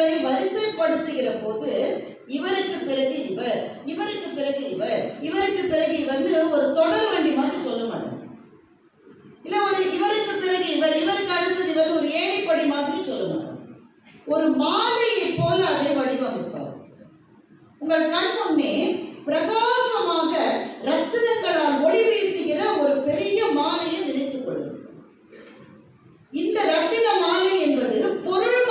ரத்தினங்களை வரிசைப்படுத்துகிற போது இவருக்கு பிறகு இவர், இவருக்கு பிறகு இவர், இவருக்கு பிறகு இவர்னு ஒரு தொடர் வண்டி மாதிரி சொல்ல மாட்டாங்க. இல்ல ஒரு இவருக்கு பிறகு இவர், இவருக்கு அடுத்தது இவர், ஒரு ஏணிப்படி மாதிரி சொல்ல மாட்டாங்க. ஒரு மாலையை போல அதை வடிவமைப்பார். உங்கள் கண் முன்னே பிரகாசமாக ரத்தினங்களால் ஒளி வீசுகிற ஒரு பெரிய மாலையை நினைத்துக் கொள்ளுங்கள். இந்த ரத்தின மாலை என்பது பொருள்